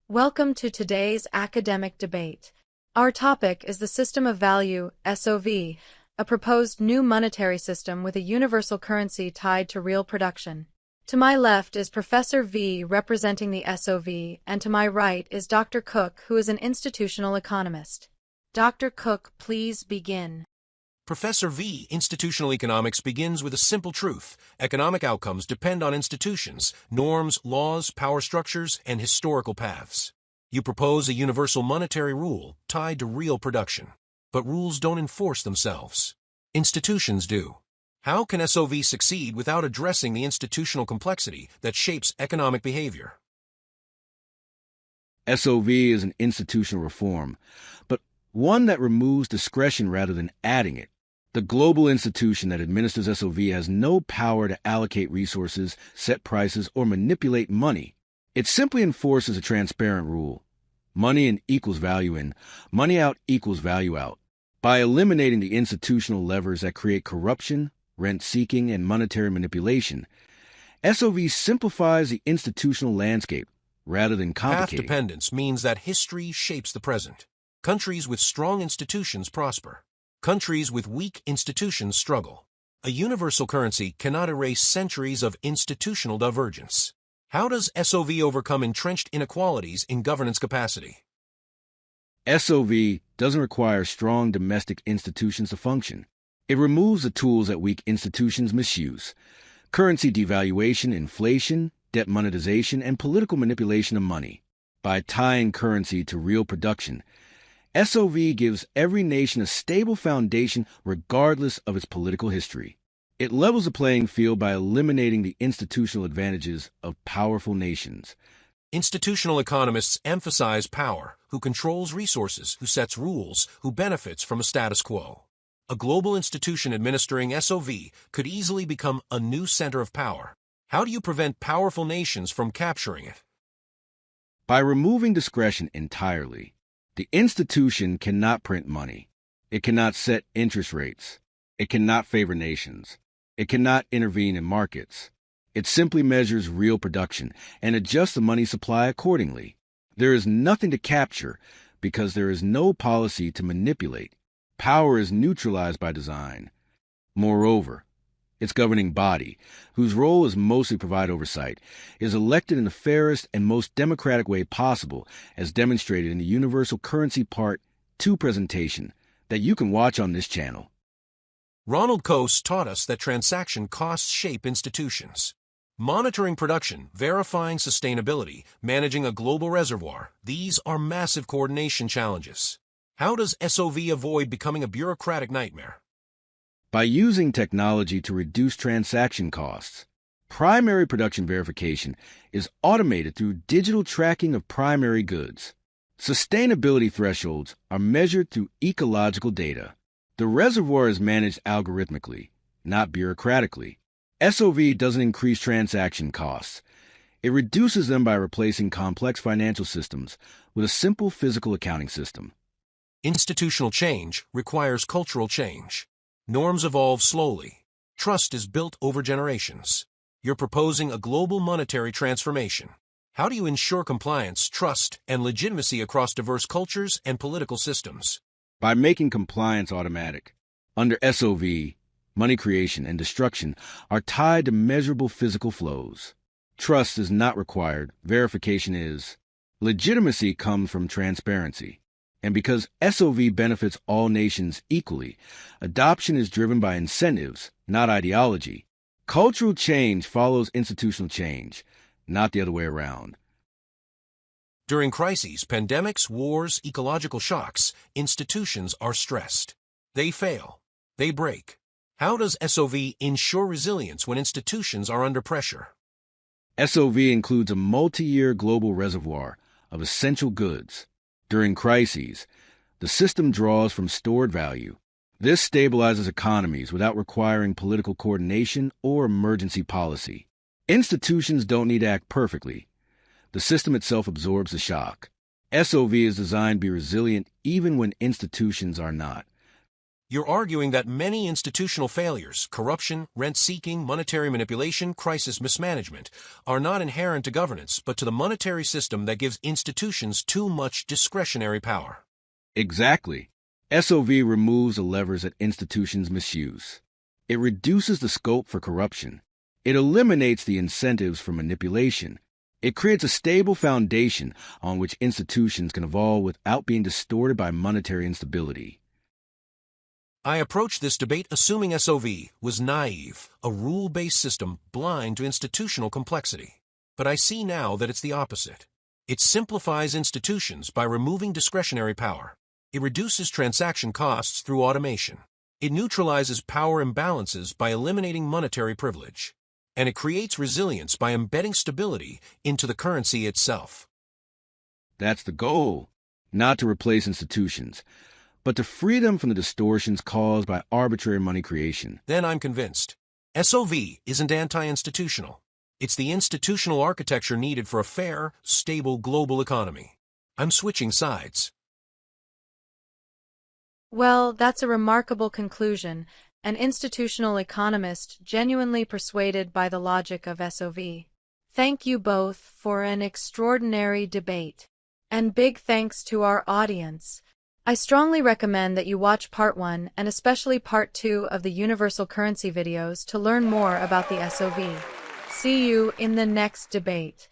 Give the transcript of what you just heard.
Welcome to today's academic debate. Our topic is the system of value, SOV, a proposed new monetary system with a universal currency tied to real production. To my left is Professor V representing the SOV, and to my right is Dr. Cook, who is an institutional economist. Dr. Cook, please begin. Professor V. Institutional economics begins with a simple truth. Economic outcomes depend on institutions, norms, laws, power structures, and historical paths. You propose a universal monetary rule tied to real production. But rules don't enforce themselves. Institutions do. How can SOV succeed without addressing the institutional complexity that shapes economic behavior? SOV is an institutional reform, but one that removes discretion rather than adding it. The global institution that administers SOV has no power to allocate resources, set prices, or manipulate money. It simply enforces a transparent rule. Money in equals value in, money out equals value out. By eliminating the institutional levers that create corruption, rent-seeking, and monetary manipulation, SOV simplifies the institutional landscape rather than complicating. Path dependence means that history shapes the present. Countries with strong institutions prosper. Countries with weak institutions struggle. A universal currency cannot erase centuries of institutional divergence. How does SOV overcome entrenched inequalities in governance capacity? SOV doesn't require strong domestic institutions to function. It removes the tools that weak institutions misuse: currency devaluation, inflation, debt monetization, and political manipulation of money. By tying currency to real production, SOV gives every nation a stable foundation regardless of its political history. It levels the playing field by eliminating the institutional advantages of powerful nations. Institutional economists emphasize power: who controls resources, who sets rules, who benefits from a status quo. A global institution administering SOV could easily become a new center of power. How do you prevent powerful nations from capturing it? By removing discretion entirely. The institution cannot print money. It cannot set interest rates. It cannot favor nations. It cannot intervene in markets. It simply measures real production and adjusts the money supply accordingly. There is nothing to capture because there is no policy to manipulate. Power is neutralized by design. Moreover, its governing body, whose role is mostly provide oversight, is elected in the fairest and most democratic way possible, as demonstrated in the Universal Currency Part 2 presentation that you can watch on this channel. Ronald Coase taught us that transaction costs shape institutions. Monitoring production, verifying sustainability, managing a global reservoir, these are massive coordination challenges. How does SOV avoid becoming a bureaucratic nightmare? By using technology to reduce transaction costs. Primary production verification is automated through digital tracking of primary goods. Sustainability thresholds are measured through ecological data. The reservoir is managed algorithmically, not bureaucratically. SOV doesn't increase transaction costs. It reduces them by replacing complex financial systems with a simple physical accounting system. Institutional change requires cultural change. Norms evolve slowly. Trust is built over generations. You're proposing a global monetary transformation. How do you ensure compliance, trust, and legitimacy across diverse cultures and political systems? By making compliance automatic. Under SOV, money creation and destruction are tied to measurable physical flows. Trust is not required, verification is. Legitimacy comes from transparency. And because SOV benefits all nations equally, adoption is driven by incentives, not ideology. Cultural change follows institutional change, not the other way around. During crises, pandemics, wars, ecological shocks, institutions are stressed. They fail. They break. How does SOV ensure resilience when institutions are under pressure? SOV includes a multi-year global reservoir of essential goods. During crises, the system draws from stored value. This stabilizes economies without requiring political coordination or emergency policy. Institutions don't need to act perfectly. The system itself absorbs the shock. SOV is designed to be resilient even when institutions are not. You're arguing that many institutional failures, corruption, rent-seeking, monetary manipulation, crisis mismanagement, are not inherent to governance, but to the monetary system that gives institutions too much discretionary power. Exactly. SOV removes the levers that institutions misuse. It reduces the scope for corruption. It eliminates the incentives for manipulation. It creates a stable foundation on which institutions can evolve without being distorted by monetary instability. I approached this debate assuming SOV was naive, a rule-based system blind to institutional complexity. But I see now that it's the opposite. It simplifies institutions by removing discretionary power. It reduces transaction costs through automation. It neutralizes power imbalances by eliminating monetary privilege. And it creates resilience by embedding stability into the currency itself. That's the goal, not to replace institutions, but to free them from the distortions caused by arbitrary money creation. Then I'm convinced. SOV isn't anti-institutional. It's the institutional architecture needed for a fair, stable global economy. I'm switching sides. Well, that's a remarkable conclusion. An institutional economist genuinely persuaded by the logic of SOV. Thank you both for an extraordinary debate. And big thanks to our audience. I strongly recommend that you watch Part 1 and especially Part 2 of the Universal Currency videos to learn more about the SOV. See you in the next debate.